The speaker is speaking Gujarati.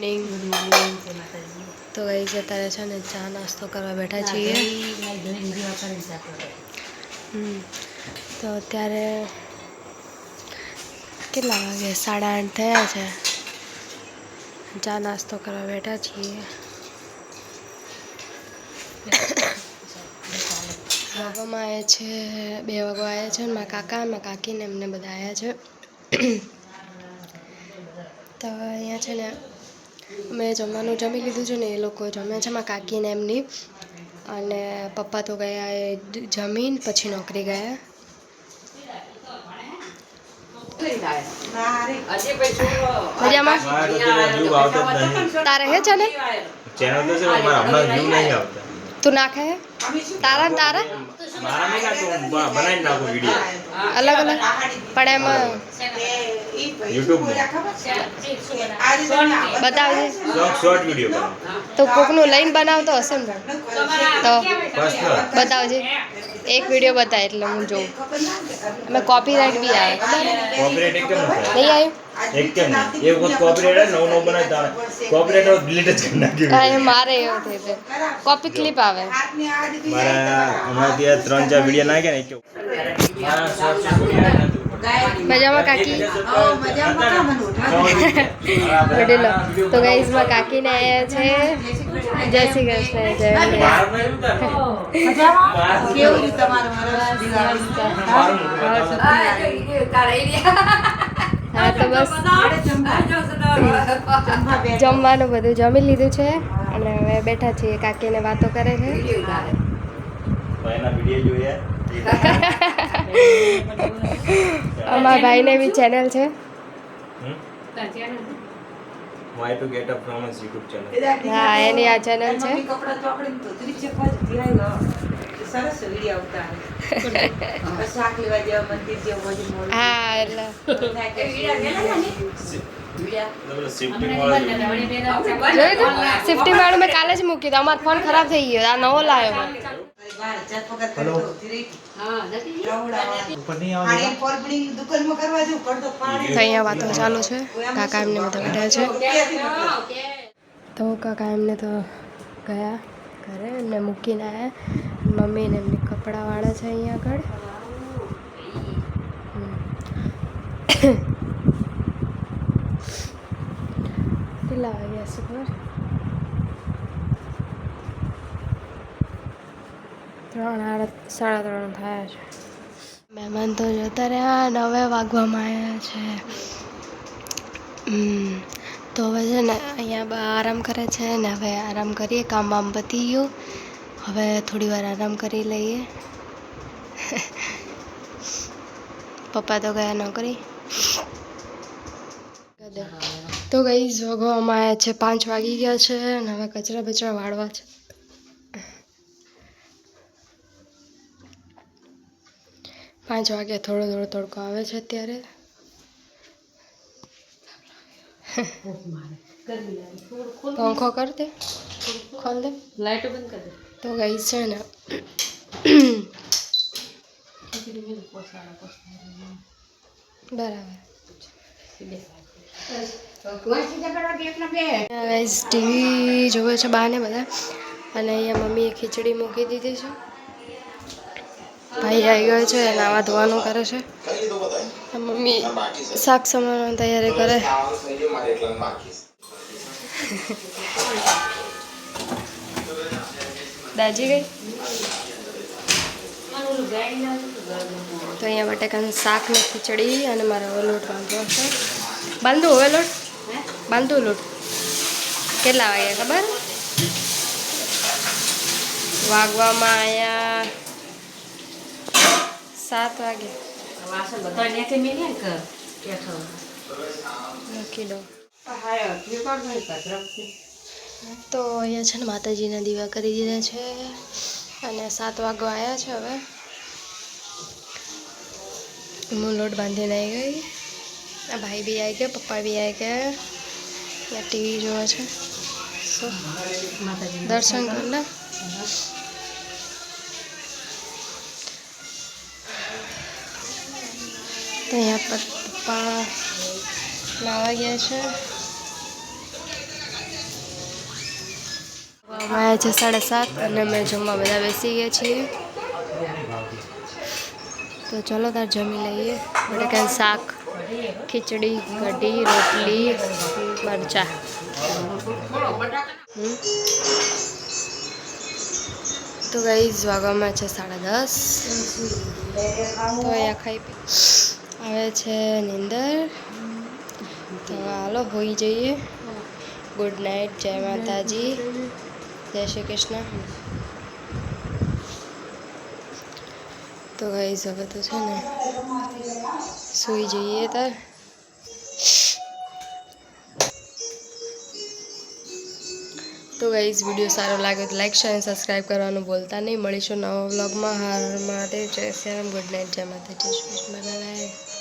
મોર્નિંગ તો ગઈ છે ત્યારે છે ને ચા નાસ્તો કરવા બેઠા છીએ તો અત્યારે કેટલા વાગે 8:30 થયા છે ચા નાસ્તો કરવા બેઠા છીએ વાગવામાં આવ્યા છે 2 વાગવા આવ્યા છે મારા કાકા મારા કાકીને એમને બધા આવ્યા છે તો અહીંયા છે ને મેં જમવાનું જમી લીધું છે ને એ લોકો જમે છે મારા કાકીને એમની અને પપ્પા તો ગયા એ જમીન પછી નોકરી ગયા મજામાં તારે હે ચેનલ તો છે મારા હમણાં વ્યૂ નહીં આવતા તું નાખે તારા તારા બનાવી નાખો વિડીયો અલગ અલગ પણ એમાં YouTube બતાવજે શોર્ટ વિડીયો તો કોકનું લઈને બનાવતો હશે ને તો બતાવજે એક વિડીયો બતાય એટલે હું જોઉં એમાં કોપીરાઇટ બી આવે કોપીરાઇટ એકદમ નહીં આવ્યું એકદમ એક વખત કોપીરાઇટ નવો બનાવતા કોપીરાઇટ ડિલીટ જ કરી નાખ્યું હા મારે એવું થઈ છે કોપી ક્લિપ આવે મારા હમણાં ત્યાં 3-4 વિડીયો નાખ્યા ને મારા શોર્ટ વિડીયો મજામાં કાકી વડીલો તો ગાઈઝમાં કાકીને આવ્યા છે જય શ્રી કૃષ્ણ જય હા તો બસ જમવાનું બધું જમી લીધું છે અને હવે બેઠા છીએ કાકીને વાતો કરે છે અમારા ભાઈને બી ચેનલ છે Why to get up from his YouTube channel. હા એની આ ચેનલ છે હા એટલે શિફ્ટિંગ વાળું મેં કાલે જ મૂકી દીધું અમારો ફોન ખરાબ થઈ ગયો આ નવો લાવ્યો તો અહીંયા વાતો ચાલુ છે કાકા એમને બધા બેઠા છે તો કાકા એમને તો ગયા ઘરે એમને મૂકીને આવ્યા મમ્મીને એમની કપડાં વાળા છે અહીંયા આગળ કેટલા વાગ્યા છે ખબર 3:30 થયા છે મહેમાન તો જતા રહ્યા 9 વાગવામાં આવ્યા છે તો હવે છે ને અહીંયા આરામ કરે છે ને હવે આરામ કરીએ કામ વામ પતી ગયું હવે થોડી વાર આરામ કરી લઈએ પપ્પા તો ગયા નોકરી તો ગઈ જોગવામાં આવ્યા છે 5 વાગી ગયા છે અને હવે કચરા બચરા વાળવા છે 5 વાગે થોડો થોડો તડકો આવે છે અત્યારે પંખો કર દે ખોલ દે લાઈટ બંધ કર દે તો ગઈ છે ને બરાબર ટીવી જોવે છે બાને બધા અને અહીંયા મમ્મીએ ખીચડી મૂકી દીધી છે ભાઈ આવી ગયો છે નાવા ધોવાનું કરે છે મમ્મી શાક સમારવાની તૈયારી કરે દાજી ગઈ તો અહીંયા બટેકાનું શાક ને ખીચડી અને મારે હવે લોટ બાંધવો છે બાંધું હવે લોટ બાંધું લોટ કેટલા વાગ્યા ખબર વાગવામાં આવ્યા 7 વાગે મૂકી દો તો અહીંયા છે ને માતાજીના દીવા કરી દીધા છે અને 7 વાગવા આવ્યા છે હવે હું લોટ બાંધીને આવી ગઈ આ ભાઈ બી આવી ગયા પપ્પા બી આવી ગયા ત્યાં ટીવી જોવે છે દર્શન કર લે તો અહીંયા પર પપ્પા નાવા ગયા છે અમારે છે 7:30 અને અમે જમવા બધા બેસી ગયા છીએ. તો ચલો તાર જમી લઈએ. બટેકાનું શાક, ખીચડી, કઢી, રોટલી, મરચા. તો ગાઈઝ વાગવામાં છે 10:30. તો અહીંયા ખાઈ પી આવે છે નીંદર. તો હાલો હોઈ જઈએ. Good night. જય માતાજી, જય શ્રી કૃષ્ણ. તો ગાઈઝ હવે તો છે ને સૂઈ જઈએ તાર. તો ગાઈઝ વિડીયો સારો લાગે તો લાઈક, શેર અને સબસ્ક્રાઈબ કરવાનું ભૂલતા નહીં. મળીશું નવા વ્લોગમાં. હર મહાદેવ, જય શ્રી રામ. Good night. જય માતાજી, જય શ્રી કૃષ્ણ. બાય.